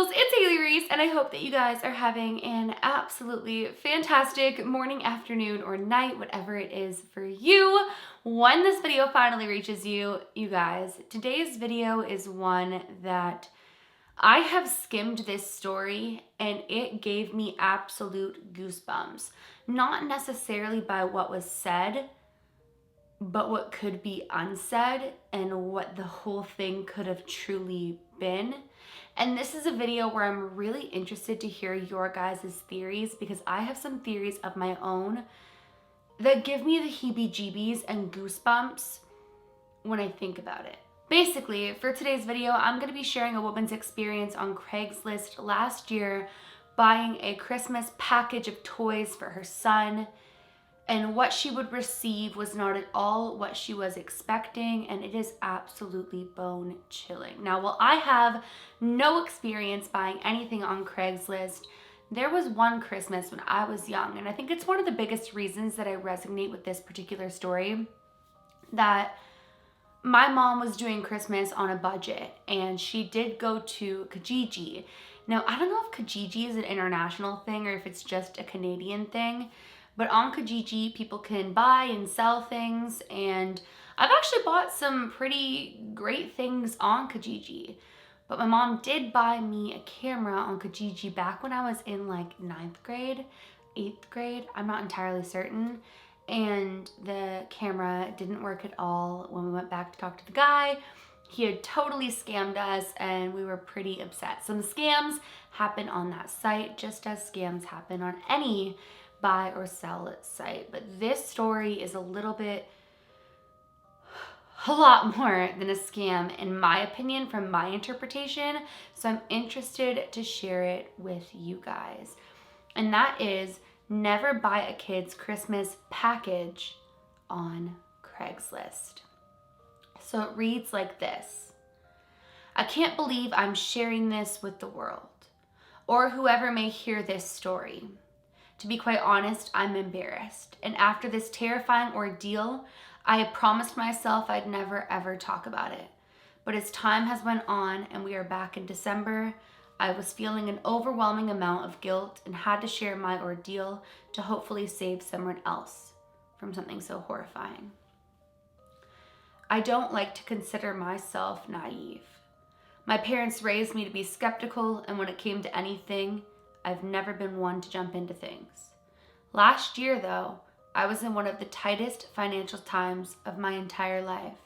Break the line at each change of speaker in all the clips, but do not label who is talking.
Craigles, it's Hailey Reese, and I hope that you guys are having an absolutely fantastic morning, afternoon, or night, whatever it is for you. When this video finally reaches you, you guys, today's video is one that I have skimmed this story and it gave me absolute goosebumps. Not necessarily by what was said, but what could be unsaid and what the whole thing could have truly been. And this is a video where I'm really interested to hear your guys' theories, because I have some theories of my own that give me the heebie-jeebies and goosebumps when I think about it. Basically, for today's video, I'm going to be sharing a woman's experience on Craigslist last year buying a Christmas package of toys for her son. And what she would receive was not at all what she was expecting, and it is absolutely bone-chilling. Now, while I have no experience buying anything on Craigslist, there was one Christmas when I was young, and I think it's one of the biggest reasons that I resonate with this particular story, that my mom was doing Christmas on a budget, and she did go to Kijiji. Now, I don't know if Kijiji is an international thing or if it's just a Canadian thing, but on Kijiji, people can buy and sell things, and I've actually bought some pretty great things on Kijiji. But my mom did buy me a camera on Kijiji back when I was in like 9th grade, 8th grade, I'm not entirely certain. And the camera didn't work at all when we went back to talk to the guy. He had totally scammed us and we were pretty upset. Some scams happen on that site, just as scams happen on any buy or sell site. But this story is a lot more than a scam, in my opinion, from my interpretation. So I'm interested to share it with you guys. And that is, never buy a kid's Christmas package on Craigslist. So it reads like this. I can't believe I'm sharing this with the world, or whoever may hear this story. To be quite honest, I'm embarrassed. And after this terrifying ordeal, I had promised myself I'd never ever talk about it. But as time has went on and we are back in December, I was feeling an overwhelming amount of guilt and had to share my ordeal to hopefully save someone else from something so horrifying. I don't like to consider myself naive. My parents raised me to be skeptical, and when it came to anything, I've never been one to jump into things. Last year, though, I was in one of the tightest financial times of my entire life.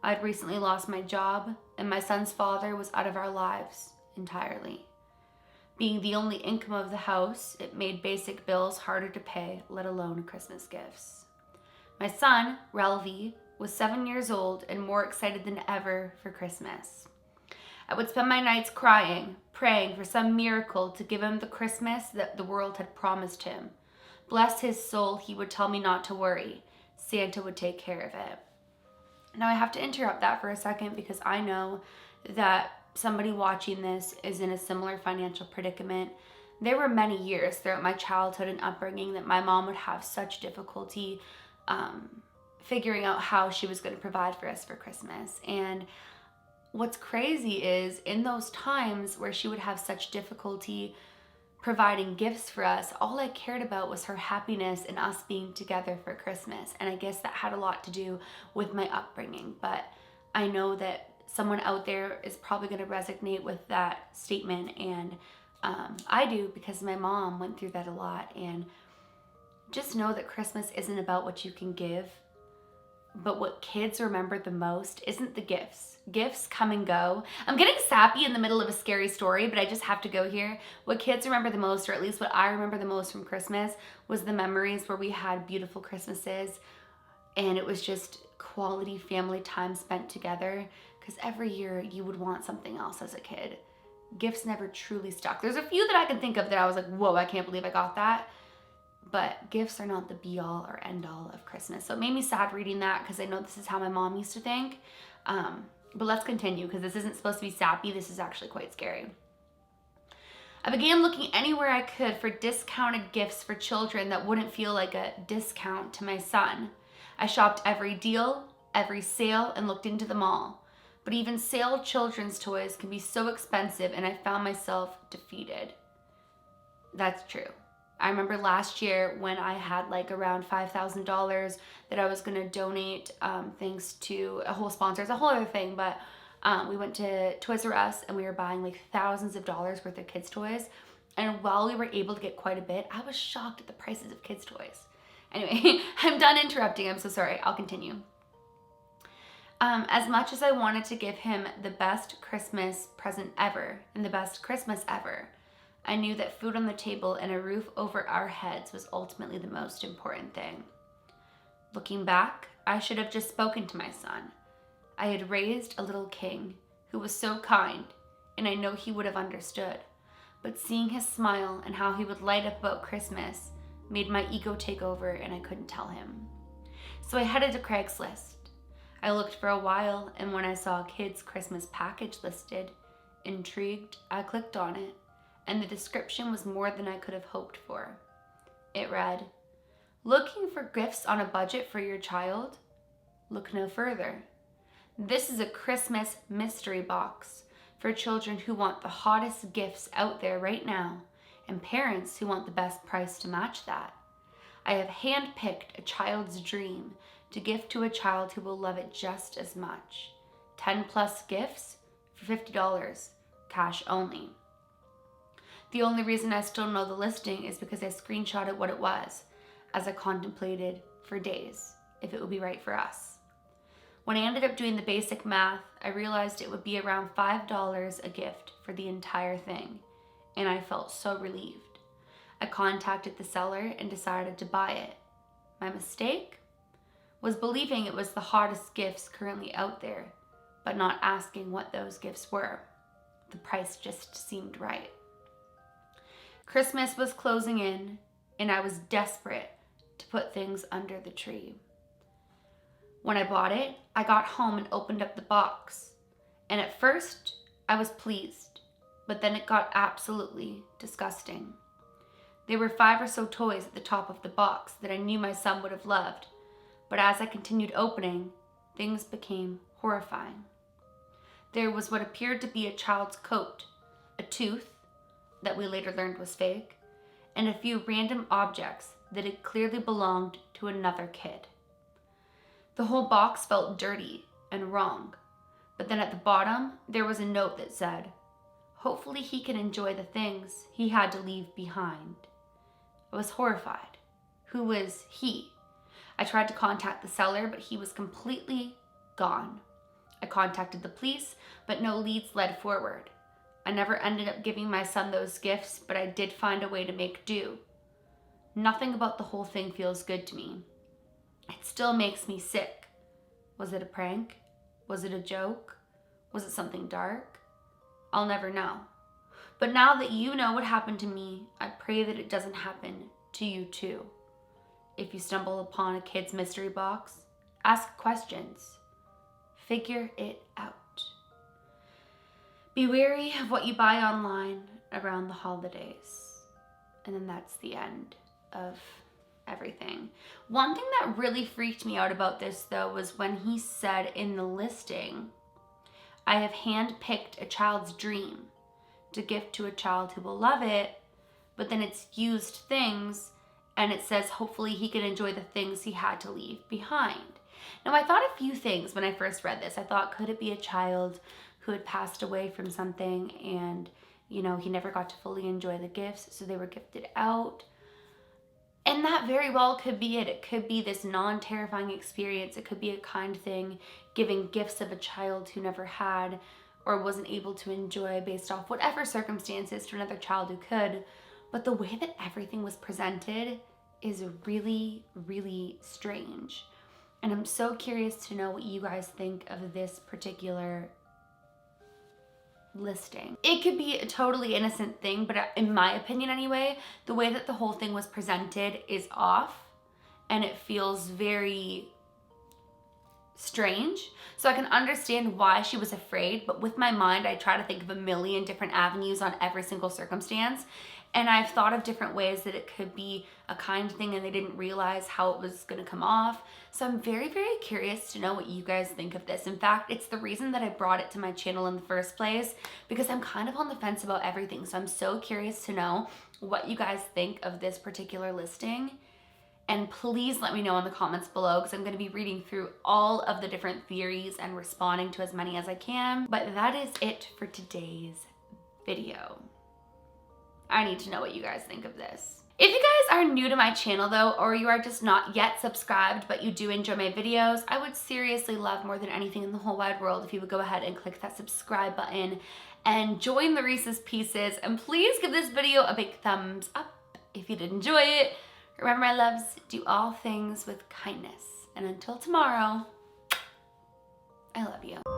I'd recently lost my job, and my son's father was out of our lives entirely. Being the only income of the house, it made basic bills harder to pay, let alone Christmas gifts. My son, Relvi, was 7 years old and more excited than ever for Christmas. I would spend my nights crying, praying for some miracle to give him the Christmas that the world had promised him. Bless his soul, he would tell me not to worry. Santa would take care of it. Now I have to interrupt that for a second, because I know that somebody watching this is in a similar financial predicament. There were many years throughout my childhood and upbringing that my mom would have such difficulty figuring out how she was going to provide for us for Christmas. And what's crazy is, in those times where she would have such difficulty providing gifts for us, all I cared about was her happiness and us being together for Christmas. And I guess that had a lot to do with my upbringing. But I know that someone out there is probably going to resonate with that statement. And I do, because my mom went through that a lot. And just know that Christmas isn't about what you can give, but what kids remember the most isn't the gifts. Gifts come and go. I'm getting sappy in the middle of a scary story, but I just have to go here. What kids remember the most, or at least what I remember the most from Christmas, was the memories where we had beautiful Christmases and it was just quality family time spent together. Because every year you would want something else as a kid. Gifts never truly stuck. There's a few that I can think of that I was like, whoa, I can't believe I got that. But gifts are not the be-all or end-all of Christmas. So it made me sad reading that, because I know this is how my mom used to think. But let's continue, because this isn't supposed to be sappy. This is actually quite scary. I began looking anywhere I could for discounted gifts for children that wouldn't feel like a discount to my son. I shopped every deal, every sale, and looked into them all. but even sale children's toys can be so expensive, and I found myself defeated. That's true. I remember last year when I had like around $5,000 that I was going to donate thanks to a whole sponsor. It's a whole other thing, but we went to Toys R Us and we were buying like thousands of dollars worth of kids' toys. And while we were able to get quite a bit, I was shocked at the prices of kids' toys. Anyway, I'm done interrupting. I'm so sorry. I'll continue. As much as I wanted to give him the best Christmas present ever and the best Christmas ever, I knew that food on the table and a roof over our heads was ultimately the most important thing. Looking back, I should have just spoken to my son. I had raised a little king who was so kind, and I know he would have understood. But seeing his smile and how he would light up about Christmas made my ego take over, and I couldn't tell him. So I headed to CraigsList. I looked for a while, and when I saw a kid's Christmas package listed, intrigued, I clicked on it, and the description was more than I could have hoped for. It read, "Looking for gifts on a budget for your child? Look no further. This is a Christmas mystery box for children who want the hottest gifts out there right now, and parents who want the best price to match that. I have handpicked a child's dream to gift to a child who will love it just as much. 10 plus gifts for $50, cash only." The only reason I still know the listing is because I screenshotted what it was, as I contemplated for days if it would be right for us. When I ended up doing the basic math, I realized it would be around $5 a gift for the entire thing, and I felt so relieved. I contacted the seller and decided to buy it. My mistake was believing it was the hottest gifts currently out there, but not asking what those gifts were. The price just seemed right. Christmas was closing in, and I was desperate to put things under the tree. When I bought it, I got home and opened up the box, and at first I was pleased, but then it got absolutely disgusting. There were 5 or so toys at the top of the box that I knew my son would have loved, but as I continued opening, things became horrifying. There was what appeared to be a child's coat, a tooth, that we later learned was fake, and a few random objects that had clearly belonged to another kid. The whole box felt dirty and wrong, but then at the bottom there was a note that said, "Hopefully he can enjoy the things he had to leave behind." I was horrified. Who was he? I tried to contact the seller, but he was completely gone. I contacted the police, but no leads led forward. I never ended up giving my son those gifts, but I did find a way to make do. Nothing about the whole thing feels good to me. It still makes me sick. Was it a prank? Was it a joke? Was it something dark? I'll never know. But now that you know what happened to me, I pray that it doesn't happen to you too. If you stumble upon a kid's mystery box, ask questions. Figure it out. Be wary of what you buy online around the holidays. And then that's the end of everything. One thing that really freaked me out about this, though, was when he said in the listing, "I have handpicked a child's dream to gift to a child who will love it," but then it's used things and it says hopefully he can enjoy the things he had to leave behind. Now, I thought a few things when I first read this. I thought, could it be a child who had passed away from something and, he never got to fully enjoy the gifts, so they were gifted out? And that very well could be it. It could be this non-terrifying experience. It could be a kind thing, giving gifts of a child who never had or wasn't able to enjoy based off whatever circumstances to another child who could. But the way that everything was presented is really, really strange. And I'm so curious to know what you guys think of this particular listing. It could be a totally innocent thing, but in my opinion anyway, the way that the whole thing was presented is off, and it feels very strange. So I can understand why she was afraid, but with my mind, I try to think of a million different avenues on every single circumstance. And I've thought of different ways that it could be a kind thing and they didn't realize how it was gonna come off. So I'm very, very curious to know what you guys think of this. In fact, it's the reason that I brought it to my channel in the first place, because I'm kind of on the fence about everything. So I'm so curious to know what you guys think of this particular listing. And please let me know in the comments below, because I'm going to be reading through all of the different theories and responding to as many as I can. But that is it for today's video. I need to know what you guys think of this. If you guys are new to my channel though, or you are just not yet subscribed, but you do enjoy my videos, I would seriously love more than anything in the whole wide world if you would go ahead and click that subscribe button and join the Reese's Pieces. And please give this video a big thumbs up if you did enjoy it. Remember, my loves, do all things with kindness. And until tomorrow, I love you.